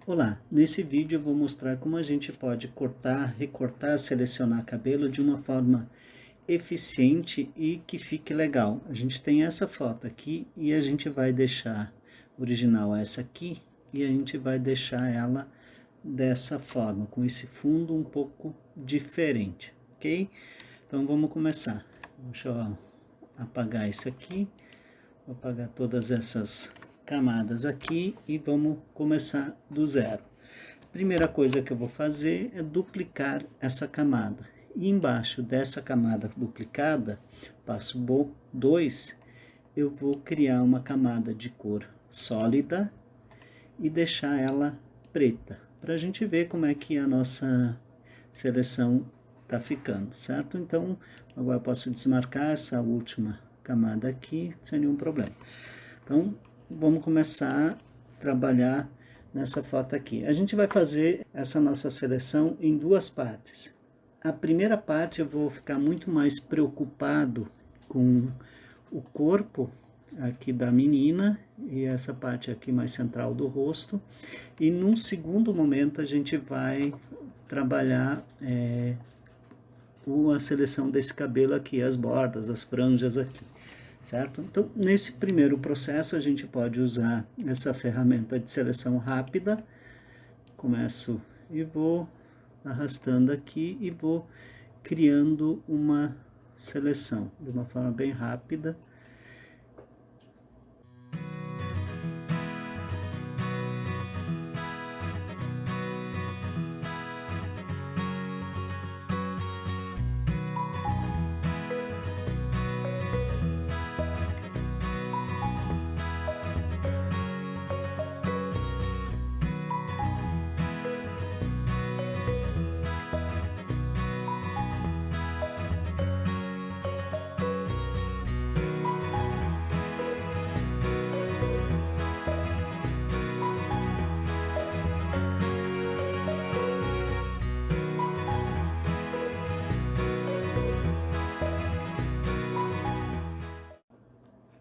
Olá, nesse vídeo eu vou mostrar como a gente pode cortar, recortar, selecionar cabelo de uma forma eficiente e que fique legal. A gente tem essa foto aqui e a gente vai deixar original essa aqui e a gente vai deixar ela dessa forma, com esse fundo um pouco diferente, ok? Então vamos começar. Deixa eu apagar isso aqui, vou apagar todas essas camadas aqui e vamos começar do zero. Primeira coisa que eu vou fazer é duplicar essa camada. E embaixo dessa camada duplicada, passo 2, eu vou criar uma camada de cor sólida e deixar ela preta, para a gente ver como é que a nossa seleção tá ficando, certo? Então, agora eu posso desmarcar essa última camada aqui, sem nenhum problema. Então, vamos começar a trabalhar nessa foto aqui. A gente vai fazer essa nossa seleção em duas partes. A primeira parte eu vou ficar muito mais preocupado com o corpo aqui da menina e essa parte aqui mais central do rosto. E num segundo momento a gente vai trabalhar a seleção desse cabelo aqui, as bordas, as franjas aqui, certo? Então, nesse primeiro processo, a gente pode usar essa ferramenta de seleção rápida. Começo e vou arrastando aqui e vou criando uma seleção de uma forma bem rápida.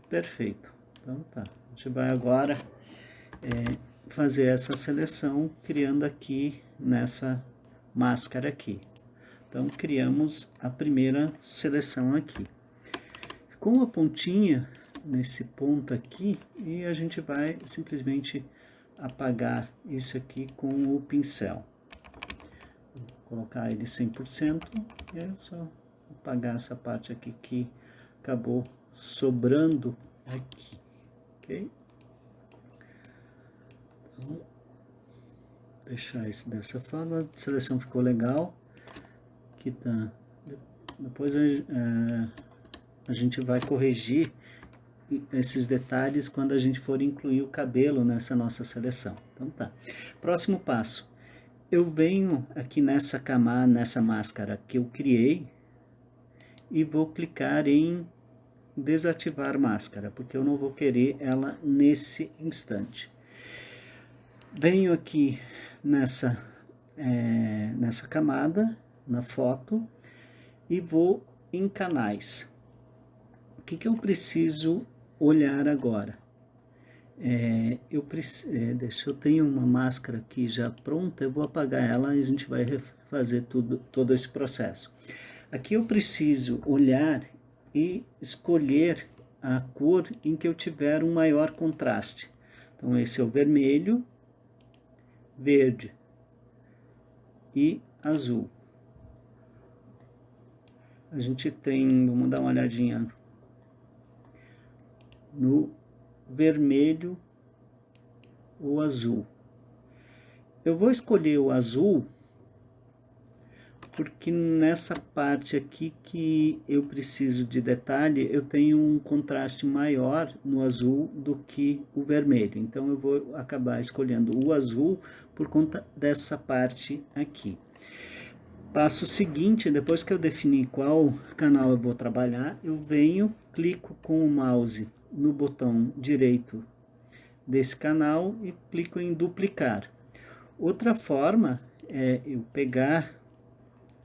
Perfeito. Então tá, a gente vai agora fazer essa seleção criando aqui nessa máscara aqui. Então criamos a primeira seleção aqui. Ficou uma pontinha nesse ponto aqui e a gente vai simplesmente apagar isso aqui com o pincel. Vou colocar ele 100% e é só apagar essa parte aqui que acabou sobrando aqui, ok? Então, deixar isso dessa forma, a seleção ficou legal, aqui tá. Depois a gente vai corrigir esses detalhes quando a gente for incluir o cabelo nessa nossa seleção. Então tá. Próximo passo, eu venho aqui nessa camada, nessa máscara que eu criei e vou clicar em desativar máscara, porque eu não vou querer ela nesse instante. Venho aqui nessa camada, na foto, e vou em canais. O que eu preciso olhar agora? Eu tenho uma máscara aqui já pronta, eu vou apagar ela e a gente vai fazer todo esse processo. Aqui eu preciso olhar e escolher a cor em que eu tiver um maior contraste. Então esse é o vermelho, verde e azul. A gente tem, vamos dar uma olhadinha no vermelho ou azul. Eu vou escolher o azul porque nessa parte aqui que eu preciso de detalhe, eu tenho um contraste maior no azul do que o vermelho. Então eu vou acabar escolhendo o azul por conta dessa parte aqui. Passo seguinte, depois que eu definir qual canal eu vou trabalhar, eu venho, clico com o mouse no botão direito desse canal e clico em duplicar. Outra forma é eu pegar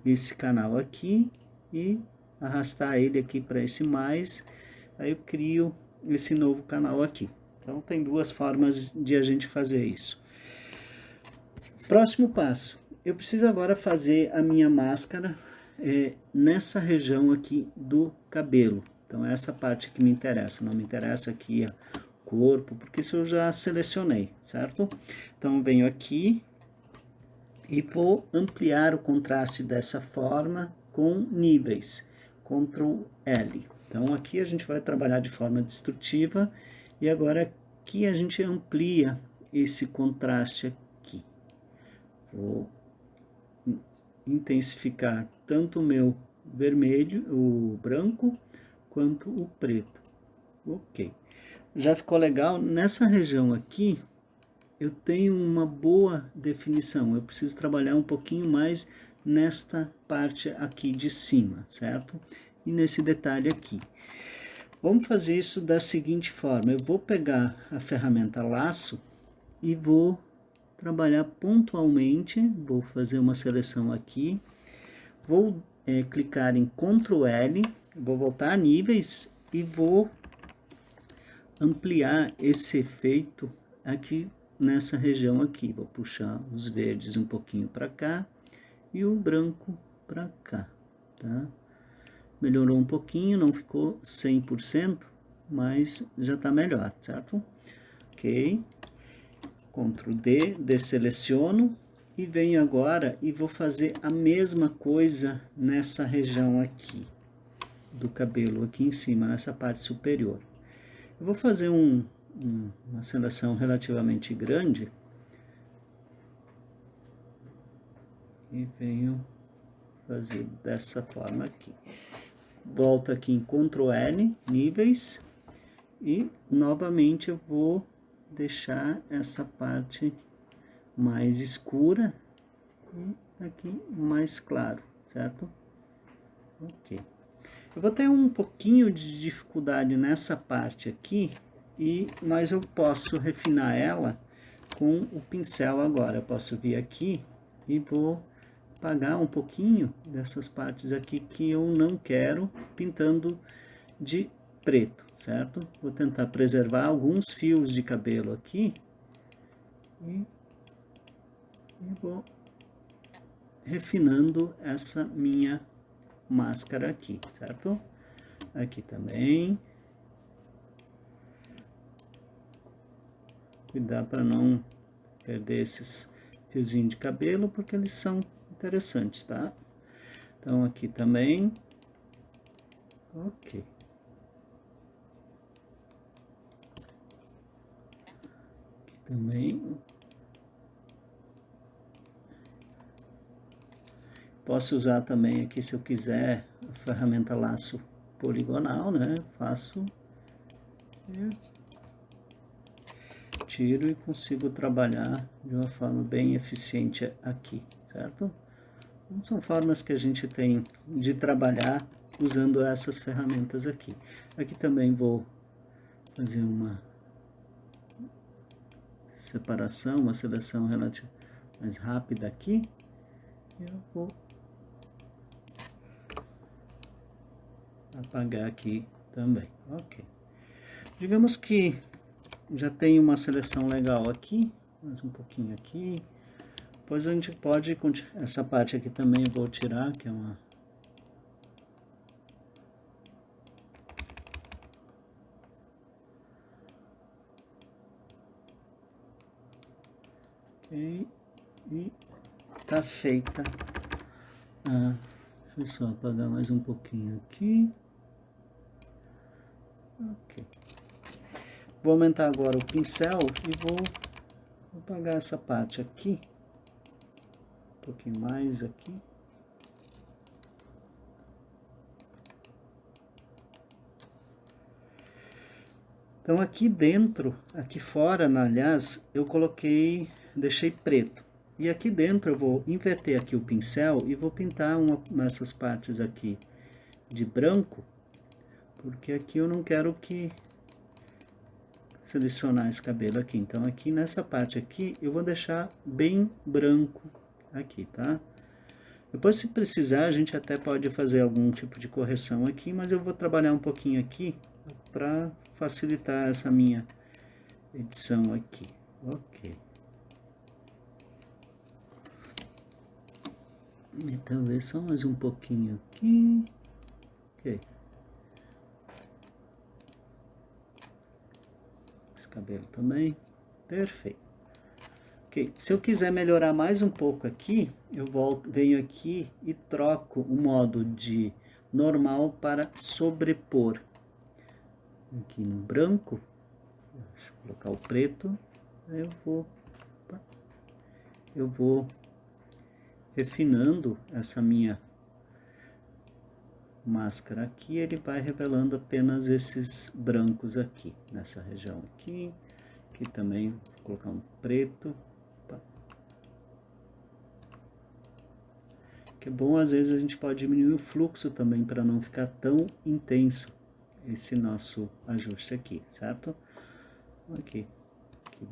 esse canal aqui e arrastar ele aqui para esse mais, aí eu crio esse novo canal aqui. Então tem duas formas de a gente fazer isso. Próximo passo, eu preciso agora fazer a minha máscara nessa região aqui do cabelo. Então essa parte que me interessa, não me interessa aqui o corpo, porque isso eu já selecionei, certo? Então venho aqui e vou ampliar o contraste dessa forma com níveis, Ctrl L. Então aqui a gente vai trabalhar de forma destrutiva e agora aqui a gente amplia esse contraste aqui. Vou intensificar tanto o meu vermelho, o branco, quanto o preto. Ok. Já ficou legal? Nessa região aqui, eu tenho uma boa definição. Eu preciso trabalhar um pouquinho mais nesta parte aqui de cima, certo? E nesse detalhe aqui. Vamos fazer isso da seguinte forma. Eu vou pegar a ferramenta laço e vou trabalhar pontualmente. Vou fazer uma seleção aqui. Vou clicar em Ctrl L. Vou voltar a níveis e vou ampliar esse efeito aqui nessa região aqui. Vou puxar os verdes um pouquinho para cá e o branco para cá, tá? Melhorou um pouquinho, não ficou 100%, mas já tá melhor, certo? Ok. Ctrl D, desseleciono e venho agora e vou fazer a mesma coisa nessa região aqui do cabelo, aqui em cima, nessa parte superior. Eu vou fazer uma seleção relativamente grande e venho fazer dessa forma aqui. Volto aqui em Ctrl N, níveis, e novamente eu vou deixar essa parte mais escura e aqui mais claro, certo? Ok. Eu vou ter um pouquinho de dificuldade nessa parte aqui, mas eu posso refinar ela com o pincel agora. Eu posso vir aqui e vou apagar um pouquinho dessas partes aqui que eu não quero, pintando de preto, certo? Vou tentar preservar alguns fios de cabelo aqui e vou refinando essa minha máscara aqui, certo? Aqui também. Cuidar para não perder esses fiozinhos de cabelo, porque eles são interessantes, tá? Então aqui também. Ok. Aqui também. Posso usar também aqui, se eu quiser, a ferramenta laço poligonal, né? Faço, tiro e consigo trabalhar de uma forma bem eficiente aqui, certo? Então, são formas que a gente tem de trabalhar usando essas ferramentas aqui. Aqui também vou fazer uma separação, uma seleção relativa mais rápida aqui. Eu vou apagar aqui também, ok. Digamos que já tem uma seleção legal aqui, mais um pouquinho aqui. Depois a gente pode, essa parte aqui também eu vou tirar, que é uma... Ok, e tá feita. Deixa eu só apagar mais um pouquinho aqui. Ok. Vou aumentar agora o pincel e vou apagar essa parte aqui. Um pouquinho mais aqui. Então aqui dentro, aqui fora, aliás, eu deixei preto. E aqui dentro eu vou inverter aqui o pincel e vou pintar essas partes aqui de branco, porque aqui eu não quero selecionar esse cabelo aqui. Então aqui nessa parte aqui eu vou deixar bem branco aqui, tá? Depois, se precisar, a gente até pode fazer algum tipo de correção aqui, mas eu vou trabalhar um pouquinho aqui para facilitar essa minha edição aqui. Ok. E talvez só mais um pouquinho aqui. Ok. Esse cabelo também. Perfeito. Ok. Se eu quiser melhorar mais um pouco aqui, eu venho aqui e troco o modo de normal para sobrepor. Aqui no branco. Deixa eu colocar o preto. Aí eu vou refinando essa minha máscara aqui, ele vai revelando apenas esses brancos aqui, nessa região aqui também, vou colocar um preto. Opa. Que é bom, às vezes a gente pode diminuir o fluxo também, para não ficar tão intenso esse nosso ajuste aqui, certo? Aqui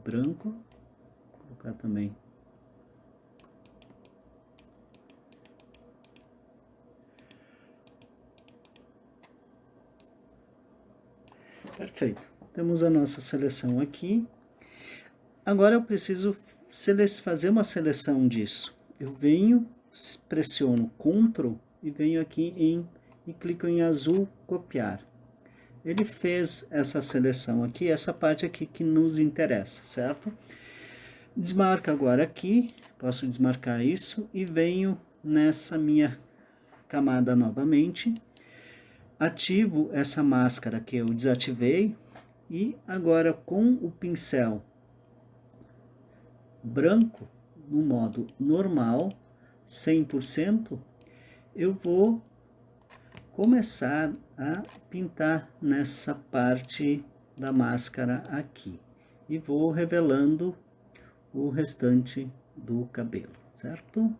branco, vou colocar também perfeito. Temos a nossa seleção aqui. Agora eu preciso fazer uma seleção disso. Eu venho, pressiono Ctrl e venho aqui e clico em azul, copiar. Ele fez essa seleção aqui, essa parte aqui que nos interessa, certo? Desmarca agora aqui, posso desmarcar isso e venho nessa minha camada novamente. Ativo essa máscara que eu desativei e agora com o pincel branco no modo normal, 100%, eu vou começar a pintar nessa parte da máscara aqui e vou revelando o restante do cabelo, certo?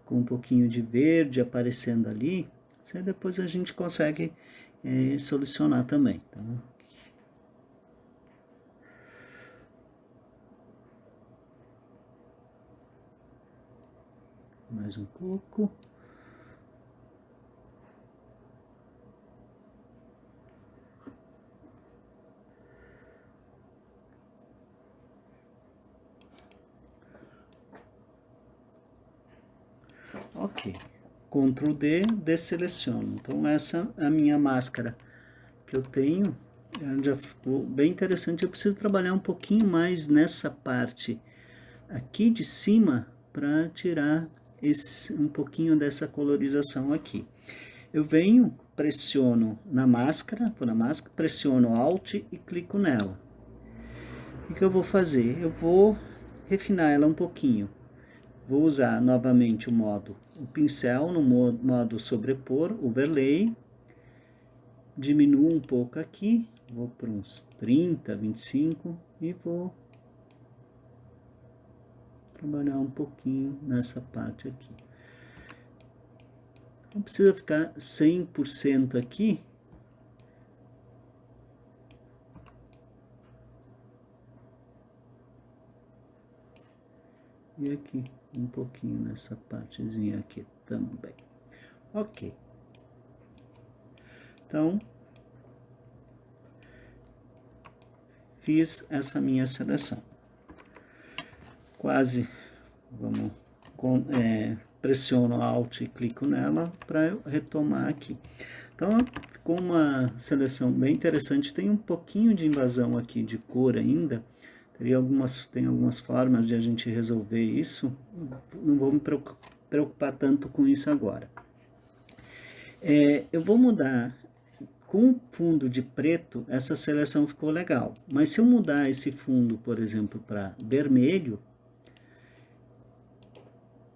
Com um pouquinho de verde aparecendo ali, aí depois a gente consegue solucionar também, tá? Mais um pouco. Ok. Ctrl D, desseleciono. Então essa é a minha máscara que eu tenho. Ela já ficou bem interessante. Eu preciso trabalhar um pouquinho mais nessa parte aqui de cima para tirar um pouquinho dessa colorização aqui. Eu venho, pressiono na máscara, pressiono Alt e clico nela. O que eu vou fazer? Eu vou refinar ela um pouquinho. Vou usar novamente o pincel no modo sobrepor, overlay. Diminuo um pouco aqui, vou para uns 30, 25 e vou trabalhar um pouquinho nessa parte aqui. Não precisa ficar 100% aqui. E aqui, um pouquinho nessa partezinha aqui também. Ok. Então, fiz essa minha seleção. Quase, pressiono Alt e clico nela para eu retomar aqui. Então, ficou uma seleção bem interessante. Tem um pouquinho de invasão aqui de cor ainda. Tem algumas formas de a gente resolver isso. Não vou me preocupar tanto com isso agora. Eu vou mudar. Com o fundo de preto, essa seleção ficou legal. Mas se eu mudar esse fundo, por exemplo, para vermelho,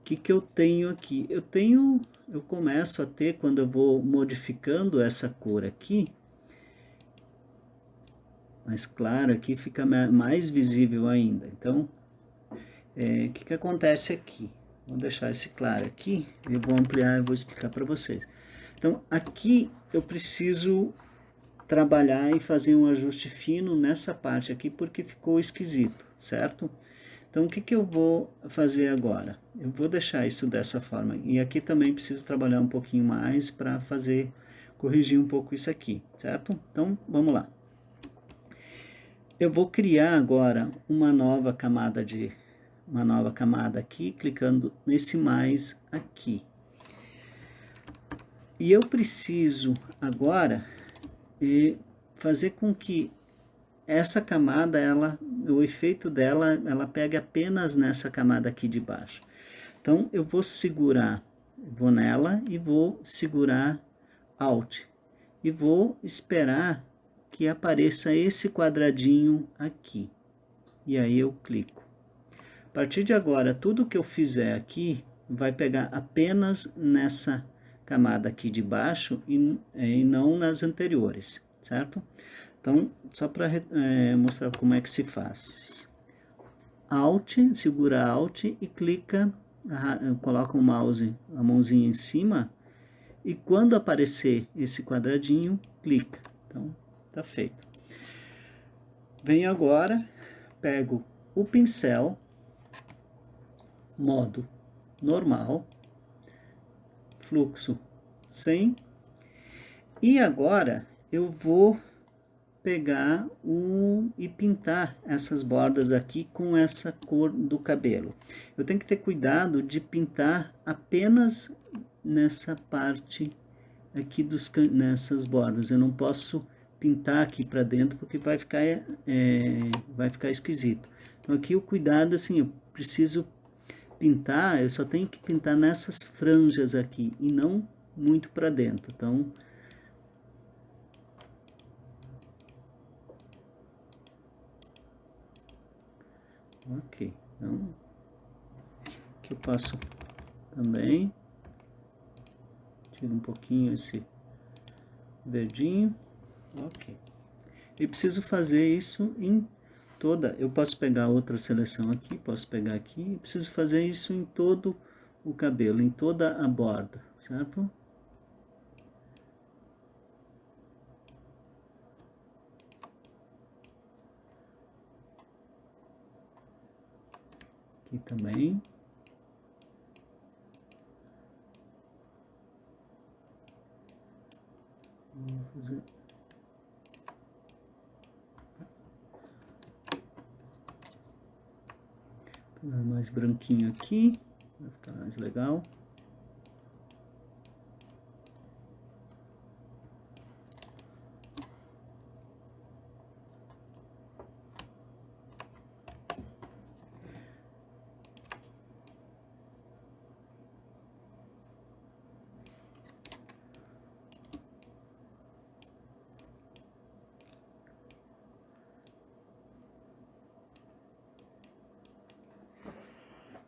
o que eu tenho aqui? Eu começo a ter, quando eu vou modificando essa cor aqui, mais clara aqui, fica mais visível ainda. Então, o que acontece aqui? Vou deixar esse claro aqui, eu vou ampliar e vou explicar para vocês. Então, aqui eu preciso trabalhar e fazer um ajuste fino nessa parte aqui, porque ficou esquisito, certo? Então, o que eu vou fazer agora? Eu vou deixar isso dessa forma. E aqui também preciso trabalhar um pouquinho mais para corrigir um pouco isso aqui, certo? Então, vamos lá. Eu vou criar agora uma nova camada aqui, clicando nesse mais aqui. E eu preciso agora fazer com que essa camada, o efeito dela, ela pegue apenas nessa camada aqui de baixo. Então, eu vou segurar, vou nela e vou segurar Alt. E vou esperar que apareça esse quadradinho aqui. E aí eu clico. A partir de agora, tudo que eu fizer aqui vai pegar apenas nessa camada aqui de baixo e não nas anteriores, certo? Então, só para mostrar como é que se faz. Alt, segura Alt e clica, coloca o mouse, a mãozinha em cima, e quando aparecer esse quadradinho, clica. Então, tá feito. Venho agora, pego o pincel, modo normal, fluxo 100, e agora eu vou pegar e pintar essas bordas aqui com essa cor do cabelo. Eu tenho que ter cuidado de pintar apenas nessa parte aqui nessas bordas. Eu não posso pintar aqui para dentro porque vai ficar esquisito. Então aqui o cuidado, assim, eu preciso pintar, eu só tenho que pintar nessas franjas aqui e não muito para dentro. Então ok, então aqui eu passo também, tiro um pouquinho esse verdinho, ok. E preciso fazer isso em toda, eu posso pegar outra seleção aqui, posso pegar aqui, preciso fazer isso em todo o cabelo, em toda a borda, certo? Aqui também. Vou fazer... Vou pegar mais branquinho aqui, vai ficar mais legal.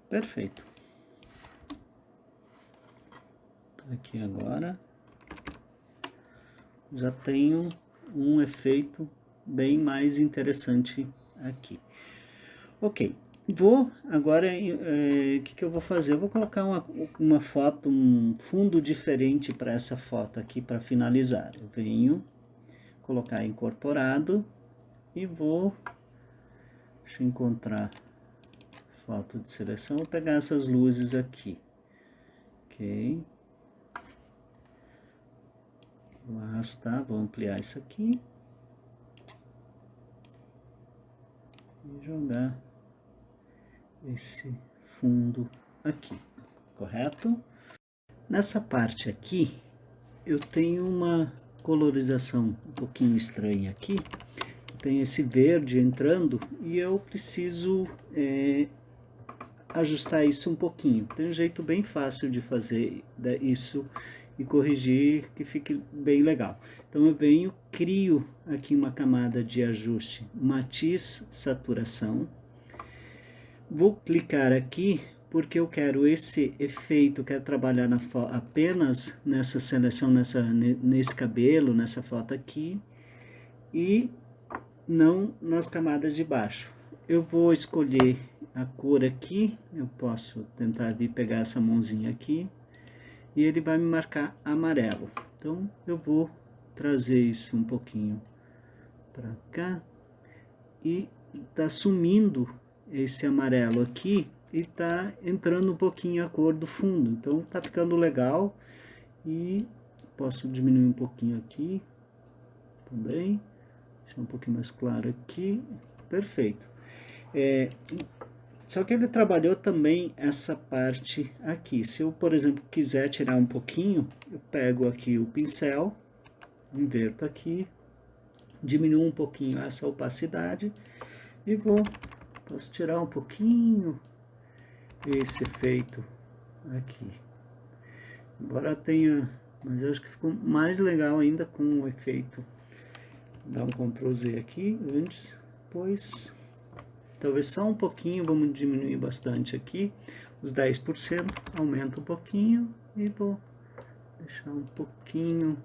Perfeito. Aqui agora já tenho um efeito bem mais interessante aqui. Ok, vou agora, o que eu vou fazer? Eu vou colocar uma foto, um fundo diferente para essa foto aqui para finalizar. Eu venho colocar incorporado e deixa eu encontrar foto de seleção, vou pegar essas luzes aqui, ok, vou arrastar, vou ampliar isso aqui e jogar esse fundo aqui, correto? Nessa parte aqui eu tenho uma colorização um pouquinho estranha aqui, tem esse verde entrando e eu preciso ajustar isso um pouquinho. Tem um jeito bem fácil de fazer isso e corrigir que fique bem legal. Então eu venho, crio aqui uma camada de ajuste, matiz, saturação. Vou clicar aqui porque eu quero esse efeito, quero trabalhar apenas nessa seleção, nesse cabelo, nessa foto aqui, e não nas camadas de baixo. Eu vou escolher a cor aqui, eu posso tentar vir pegar essa mãozinha aqui, e ele vai me marcar amarelo. Então, eu vou trazer isso um pouquinho para cá, e tá sumindo esse amarelo aqui, e tá entrando um pouquinho a cor do fundo. Então, tá ficando legal, e posso diminuir um pouquinho aqui, também. Deixa um pouquinho mais claro aqui. Perfeito. Só que ele trabalhou também essa parte aqui. Se eu, por exemplo, quiser tirar um pouquinho, eu pego aqui o pincel, inverto aqui, diminuo um pouquinho essa opacidade e posso tirar um pouquinho esse efeito aqui. Embora tenha, mas eu acho que ficou mais legal ainda com o efeito. Dá um Ctrl Z aqui antes, depois, talvez só um pouquinho, vamos diminuir bastante aqui, os 10%, aumenta um pouquinho e vou deixar um pouquinho,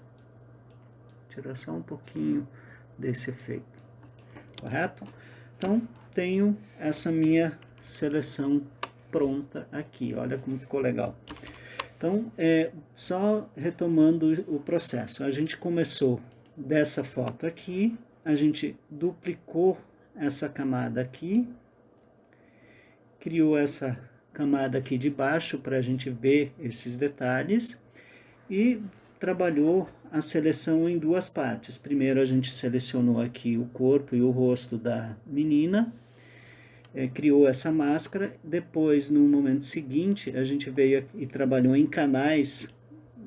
tirar só um pouquinho desse efeito, correto? Então, tenho essa minha seleção pronta aqui, olha como ficou legal. Então, só retomando o processo, a gente começou dessa foto aqui, a gente duplicou essa camada aqui, criou essa camada aqui de baixo para a gente ver esses detalhes e trabalhou a seleção em duas partes. Primeiro a gente selecionou aqui o corpo e o rosto da menina, criou essa máscara, depois no momento seguinte a gente veio e trabalhou em canais,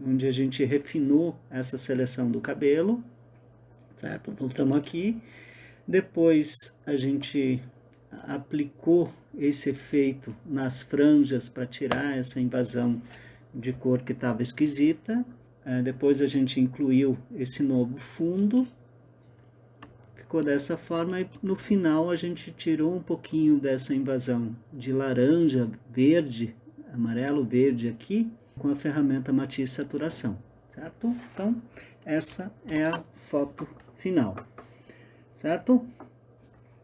onde a gente refinou essa seleção do cabelo, certo? Voltamos aqui, depois a gente aplicou esse efeito nas franjas para tirar essa invasão de cor que estava esquisita, depois a gente incluiu esse novo fundo, ficou dessa forma, e no final a gente tirou um pouquinho dessa invasão de laranja, verde, amarelo, verde aqui, com a ferramenta Matisse Saturação, certo? Então, essa é a foto final, certo?